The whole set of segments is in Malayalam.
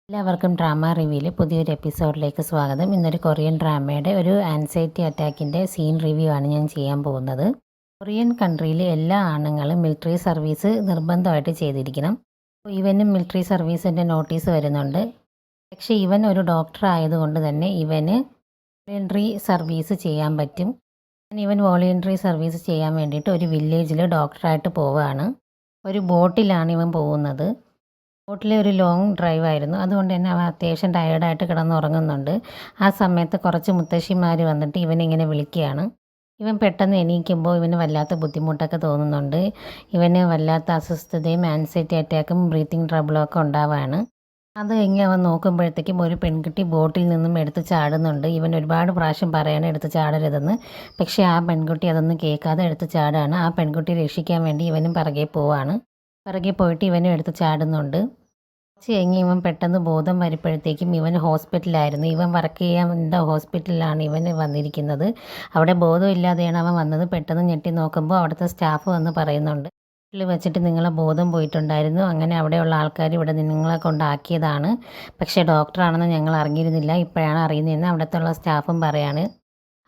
എല്ലാവർക്കും ഡ്രാമ റിവ്യൂവിലെ പുതിയൊരു എപ്പിസോഡിലേക്ക് സ്വാഗതം. ഇന്നൊരു കൊറിയൻ ഡ്രാമയുടെ ഒരു ആൻസൈറ്റി അറ്റാക്കിൻ്റെ സീൻ റിവ്യൂ ആണ് ഞാൻ ചെയ്യാൻ പോകുന്നത്. കൊറിയൻ കൺട്രിയിലെ എല്ലാ ആണുങ്ങളും മിലിറ്ററി സർവീസ് നിർബന്ധമായിട്ട് ചെയ്തിരിക്കണം. ഇവനും മിലിറ്ററി സർവീസിൻ്റെ നോട്ടീസ് വരുന്നുണ്ട്. പക്ഷേ ഇവൻ ഒരു ഡോക്ടർ ആയതുകൊണ്ട് തന്നെ ഇവന് വോളണ്ടറി സർവീസ് ചെയ്യാൻ പറ്റും. ഇവൻ വോളണ്ടറി സർവീസ് ചെയ്യാൻ വേണ്ടിയിട്ട് ഒരു വില്ലേജിൽ ഡോക്ടറായിട്ട് പോവുകയാണ്. ഒരു ബോട്ടിലാണ് ഇവൻ പോകുന്നത്. ബോട്ടിലെ ഒരു ലോങ് ഡ്രൈവ് ആയിരുന്നു. അതുകൊണ്ട് തന്നെ അവൻ അത്യാവശ്യം ടയേർഡായിട്ട് കിടന്നുറങ്ങുന്നുണ്ട്. ആ സമയത്ത് കുറച്ച് മുത്തശ്ശിമാർ വന്നിട്ട് ഇവനിങ്ങനെ വിളിക്കുകയാണ്. ഇവൻ പെട്ടെന്ന് എണീക്കുമ്പോൾ ഇവന് വല്ലാത്ത ബുദ്ധിമുട്ടൊക്കെ തോന്നുന്നുണ്ട്. ഇവന് വല്ലാത്ത അസ്വസ്ഥതയും ആൻസൈറ്റി അറ്റാക്കും ബ്രീത്തിങ് ട്രബിളും ഒക്കെ ഉണ്ടാവുകയാണ്. അത് കഴിഞ്ഞ് അവൻ നോക്കുമ്പോഴത്തേക്കും ഒരു പെൺകുട്ടി ബോട്ടിൽ നിന്നും എടുത്ത് ചാടുന്നുണ്ട്. ഇവൻ ഒരുപാട് പ്രാവശ്യം പറയാണ് എടുത്ത് ചാടരുതെന്ന്. പക്ഷേ ആ പെൺകുട്ടി അതൊന്നും കേൾക്കാതെ എടുത്ത് ചാടാണ്. ആ പെൺകുട്ടിയെ രക്ഷിക്കാൻ വേണ്ടി ഇവനും പിറകെ പോവാണ്. പിറകെ പോയിട്ട് ഇവനും എടുത്ത് ചാടുന്നുണ്ട്. കുറച്ച് കഴിഞ്ഞ് ഇവൻ പെട്ടെന്ന് ബോധം വരുമ്പോഴത്തേക്കും ഇവൻ ഹോസ്പിറ്റലായിരുന്നു. ഇവൻ വർക്ക് ചെയ്യാൻ ഹോസ്പിറ്റലിലാണ് ഇവൻ വന്നിരിക്കുന്നത്. അവിടെ ബോധമില്ലാതെയാണ് അവൻ വന്നത്. പെട്ടെന്ന് ഞെട്ടി നോക്കുമ്പോൾ അവിടുത്തെ സ്റ്റാഫ് വന്ന് പറയുന്നുണ്ട്, വീട്ടിൽ വെച്ചിട്ട് നിങ്ങളെ ബോധം പോയിട്ടുണ്ടായിരുന്നു. അങ്ങനെ അവിടെയുള്ള ആൾക്കാർ ഇവിടെ നിങ്ങളെ കൊണ്ടാക്കിയതാണ്. പക്ഷേ ഡോക്ടറാണെന്ന് ഞങ്ങൾ അറിഞ്ഞിരുന്നില്ല. ഇപ്പോഴാണ് അറിയുന്നതെന്ന് അവിടുത്തെ സ്റ്റാഫും പറയാണ്.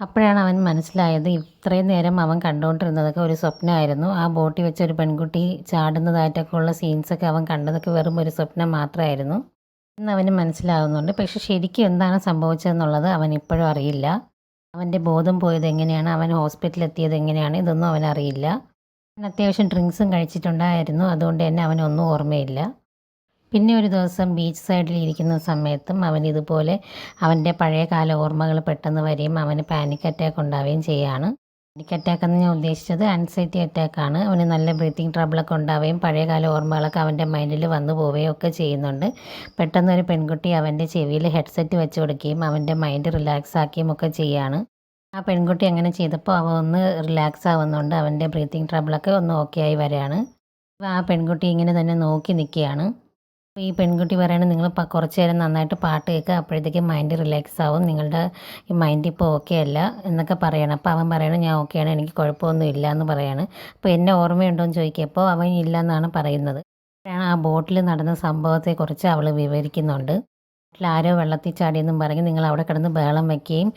അപ്പോഴാണ് അവൻ മനസ്സിലായത് ഇത്രയും നേരം അവൻ കണ്ടുകൊണ്ടിരുന്നതൊക്കെ ഒരു സ്വപ്നമായിരുന്നു. ആ ബോട്ടിൽ വെച്ച് ഒരു പെൺകുട്ടി ചാടുന്നതായിട്ടൊക്കെ ഉള്ള സീൻസൊക്കെ അവൻ കണ്ടതൊക്കെ വെറും ഒരു സ്വപ്നം മാത്രമായിരുന്നു എന്ന് അവന് മനസ്സിലാകുന്നുണ്ട്. പക്ഷെ ശരിക്കും എന്താണ് സംഭവിച്ചതെന്നുള്ളത് അവൻ ഇപ്പോഴും അറിയില്ല. അവൻ്റെ ബോധം പോയത് എങ്ങനെയാണ്, അവൻ ഹോസ്പിറ്റലിൽ എത്തിയത് എങ്ങനെയാണ്, ഇതൊന്നും അവനറിയില്ല. അവൻ അത്യാവശ്യം ഡ്രിങ്ക്സും കഴിച്ചിട്ടുണ്ടായിരുന്നു. അതുകൊണ്ട് തന്നെ അവനൊന്നും ഓർമ്മയില്ല. പിന്നെ ഒരു ദിവസം ബീച്ച് സൈഡിൽ ഇരിക്കുന്ന സമയത്തും അവൻ ഇതുപോലെ അവൻ്റെ പഴയകാല ഓർമ്മകൾ പെട്ടെന്ന് വരികയും അവന് പാനിക് അറ്റാക്ക് ഉണ്ടാവുകയും ചെയ്യുകയാണ്. പാനിക് അറ്റാക്ക് എന്ന് ഞാൻ ഉദ്ദേശിച്ചത് ആൻസൈറ്റി അറ്റാക്കാണ്. അവന് നല്ല ബ്രീത്തിങ് ട്രബിളൊക്കെ ഉണ്ടാവുകയും പഴയകാല ഓർമ്മകളൊക്കെ അവൻ്റെ മൈൻഡിൽ വന്നു പോവുകയും ഒക്കെ ചെയ്യുന്നുണ്ട്. പെട്ടെന്ന് ഒരു പെൺകുട്ടി അവൻ്റെ ചെവിയിൽ ഹെഡ്സെറ്റ് വെച്ച് കൊടുക്കുകയും അവൻ്റെ മൈൻഡ് റിലാക്സ് ആക്കുകയും ഒക്കെ ചെയ്യുകയാണ്. ആ പെൺകുട്ടി അങ്ങനെ ചെയ്തപ്പോൾ അവൻ ഒന്ന് റിലാക്സ് ആവുന്നുണ്ട്. അവൻ്റെ ബ്രീത്തിങ് ട്രബിളൊക്കെ ഒന്ന് ഓക്കെ ആയി വരികയാണ്. ആ പെൺകുട്ടി ഇങ്ങനെ തന്നെ നോക്കി നിൽക്കുകയാണ്. ഈ പെൺകുട്ടി പറയണത് നിങ്ങൾ കുറച്ച് നേരം നന്നായിട്ട് പാട്ട് കേൾക്കുക, അപ്പോഴത്തേക്കും മൈൻഡ് റിലാക്സ് ആവും, നിങ്ങളുടെ ഈ മൈൻഡ് ഇപ്പോൾ ഓക്കെ അല്ല എന്നൊക്കെ പറയണം. അപ്പോൾ അവൻ പറയണം ഞാൻ ഓക്കെയാണ്, എനിക്ക് കുഴപ്പമൊന്നും ഇല്ല എന്ന് പറയാണ്. അപ്പോൾ എന്നെ ഓർമ്മയുണ്ടോ എന്ന് ചോദിക്കുമ്പോൾ അവൻ ഇല്ല എന്നാണ് പറയുന്നത്. ആ ബോട്ടിൽ നടന്ന സംഭവത്തെക്കുറിച്ച് അവൾ വിവരിക്കുന്നുണ്ട്. ആരോ വെള്ളത്തിൽ ചാടിയെന്നും പറഞ്ഞ് നിങ്ങൾ അവിടെ കിടന്ന് ബഹളം വയ്ക്കുകയും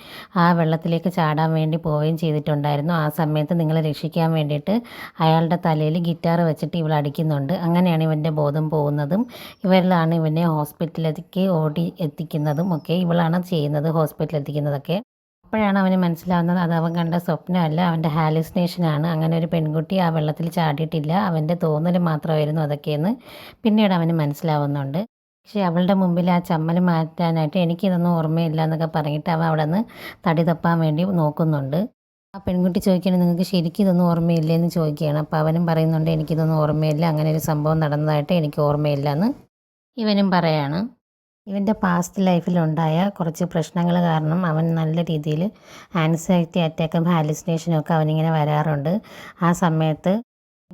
ആ വെള്ളത്തിലേക്ക് ചാടാൻ വേണ്ടി പോവുകയും ചെയ്തിട്ടുണ്ടായിരുന്നു. ആ സമയത്ത് നിങ്ങളെ രക്ഷിക്കാൻ വേണ്ടിയിട്ട് അയാളുടെ തലയിൽ ഗിറ്റാർ വെച്ചിട്ട് ഇവൾ അടിക്കുന്നുണ്ട്. അങ്ങനെയാണ് ഇവൻ്റെ ബോധം പോകുന്നതും ഇവരിലാണ് ഇവനെ ഹോസ്പിറ്റലിലേക്ക് ഓടി എത്തിക്കുന്നതും ഒക്കെ ഇവളാണ് ചെയ്യുന്നത്, ഹോസ്പിറ്റലിൽ എത്തിക്കുന്നതൊക്കെ. അപ്പോഴാണ് അവന് മനസ്സിലാവുന്നത് അത് അവൻ കണ്ട സ്വപ്നമല്ല, അവൻ്റെ ഹാലുസിനേഷനാണ്. അങ്ങനെ ഒരു പെൺകുട്ടി ആ വെള്ളത്തിൽ ചാടിയിട്ടില്ല, അവൻ്റെ തോന്നൽ മാത്രമായിരുന്നു അതൊക്കെയെന്ന് പിന്നീട് അവന് മനസ്സിലാവുന്നുണ്ട്. പക്ഷേ അവളുടെ മുമ്പിൽ ആ ചമ്മൽ മാറ്റാനായിട്ട് എനിക്കിതൊന്നും ഓർമ്മയില്ല എന്നൊക്കെ പറഞ്ഞിട്ട് അവൻ അവിടെ നിന്ന് തടി തപ്പാൻ വേണ്ടി നോക്കുന്നുണ്ട്. ആ പെൺകുട്ടി ചോദിക്കുകയാണ് നിങ്ങൾക്ക് ശരിക്കും ഇതൊന്നും ഓർമ്മയില്ലേ എന്ന് ചോദിക്കുകയാണ്. അപ്പോൾ അവനും പറയുന്നുണ്ട് എനിക്കിതൊന്നും ഓർമ്മയില്ല, അങ്ങനെ ഒരു സംഭവം നടന്നതായിട്ട് എനിക്ക് ഓർമ്മയില്ല എന്ന് ഇവനും പറയാണ്. ഇവൻ്റെ പാസ്റ്റ് ലൈഫിലുണ്ടായ കുറച്ച് പ്രശ്നങ്ങൾ കാരണം അവൻ നല്ല രീതിയിൽ ആൻസൈറ്റി അറ്റാക്കും ഹാലുസിനേഷനും ഒക്കെ അവനിങ്ങനെ വരാറുണ്ട്. ആ സമയത്ത്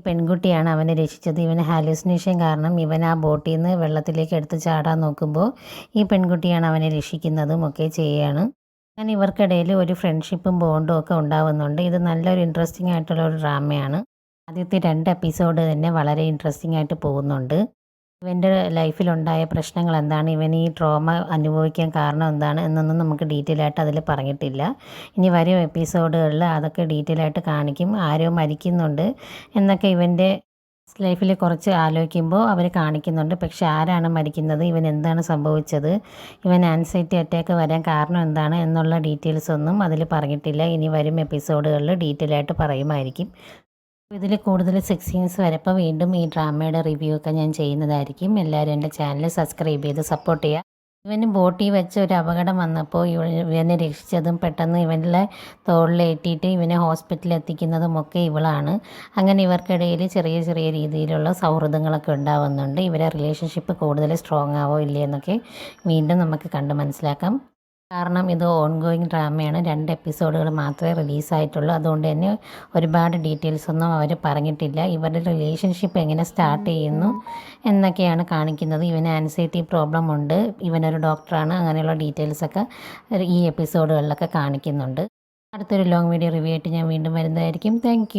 പെൺകുട്ടിയാണ് അവനെ രക്ഷിച്ചത്. ഇവന് ഹാലുസിനേഷൻ കാരണം ഇവൻ ആ ബോട്ടിൽ നിന്ന് വെള്ളത്തിലേക്ക് എടുത്ത് ചാടാൻ നോക്കുമ്പോൾ ഈ പെൺകുട്ടിയാണ് അവനെ രക്ഷിക്കുന്നതും ഒക്കെ ചെയ്യുകയാണ്. അങ്ങനെ ഇവർക്കിടയിൽ ഒരു ഫ്രണ്ട്ഷിപ്പും ബോണ്ടും ഒക്കെ ഉണ്ടാവുന്നുണ്ട്. ഇത് നല്ലൊരു ഇൻട്രസ്റ്റിംഗ് ആയിട്ടുള്ള ഒരു ഡ്രാമയാണ്. ആദ്യത്തെ 2 എപ്പിസോഡ് തന്നെ വളരെ ഇൻട്രസ്റ്റിംഗ് ആയിട്ട് പോകുന്നുണ്ട്. ഇവൻ്റെ ലൈഫിലുണ്ടായ പ്രശ്നങ്ങൾ എന്താണ്, ഇവൻ ഈ ട്രോമ അനുഭവിക്കാൻ കാരണം എന്താണ് എന്നൊന്നും നമുക്ക് ഡീറ്റെയിൽ ആയിട്ട് അതിൽ പറഞ്ഞിട്ടില്ല. ഇനി വരും എപ്പിസോഡുകളിൽ അതൊക്കെ ഡീറ്റെയിൽ ആയിട്ട് കാണിക്കും. ആരോ മരിക്കുന്നുണ്ട് എന്നൊക്കെ ഇവൻ്റെ ലൈഫിൽ കുറച്ച് ആലോചിക്കുമ്പോൾ അവർ കാണിക്കുന്നുണ്ട്. പക്ഷെ ആരാണ് മരിക്കുന്നത്, ഇവൻ എന്താണ് സംഭവിച്ചത്, ഇവൻ ആൻസൈറ്റി അറ്റാക്ക് വരാൻ കാരണം എന്താണ് എന്നുള്ള ഡീറ്റെയിൽസ് ഒന്നും അതിൽ പറഞ്ഞിട്ടില്ല. ഇനി വരും എപ്പിസോഡുകളിൽ ഡീറ്റെയിൽ ആയിട്ട് പറയുമായിരിക്കും. ഇതിൽ കൂടുതൽ സെക്സീൻസ് വരപ്പോൾ വീണ്ടും ഈ ഡ്രാമയുടെ റിവ്യൂ ഒക്കെ ഞാൻ ചെയ്യുന്നതായിരിക്കും. എല്ലാവരും എൻ്റെ ചാനൽ സബ്സ്ക്രൈബ് ചെയ്ത് സപ്പോർട്ട് ചെയ്യുക. ഇവന് ബോട്ടിൽ വെച്ച് ഒരു അപകടം വന്നപ്പോൾ ഇവനെ രക്ഷിച്ചതും പെട്ടെന്ന് ഇവൻ്റെ തോളിലേറ്റിയിട്ട് ഇവനെ ഹോസ്പിറ്റലിൽ എത്തിക്കുന്നതും ഒക്കെ ഇവളാണ്. അങ്ങനെ ഇവർക്കിടയിൽ ചെറിയ ചെറിയ രീതിയിലുള്ള സൗഹൃദങ്ങളൊക്കെ ഉണ്ടാവുന്നുണ്ട്. ഇവരെ റിലേഷൻഷിപ്പ് കൂടുതൽ സ്ട്രോങ് ആവോ ഇല്ലേ എന്നൊക്കെ വീണ്ടും നമുക്ക് കണ്ട് മനസ്സിലാക്കാം. കാരണം ഇത് ഓൺഗോയിങ് ഡ്രാമയാണ്. 2 എപ്പിസോഡുകൾ മാത്രമേ റിലീസായിട്ടുള്ളൂ. അതുകൊണ്ട് തന്നെ ഒരുപാട് ഡീറ്റെയിൽസ് ഒന്നും അവർ പറഞ്ഞിട്ടില്ല. ഇവരുടെ റിലേഷൻഷിപ്പ് എങ്ങനെ സ്റ്റാർട്ട് ചെയ്യുന്നു എന്നൊക്കെയാണ് കാണിക്കുന്നത്. ഇവന് ആൻസൈറ്റി പ്രോബ്ലം ഉണ്ട്, ഇവനൊരു ഡോക്ടറാണ്, അങ്ങനെയുള്ള ഡീറ്റെയിൽസൊക്കെ ഈ എപ്പിസോഡുകളിലൊക്കെ കാണിക്കുന്നുണ്ട്. അടുത്തൊരു ലോങ് വീഡിയോ റിവ്യൂ ആയിട്ട് ഞാൻ വീണ്ടും വരുന്നതായിരിക്കും. താങ്ക്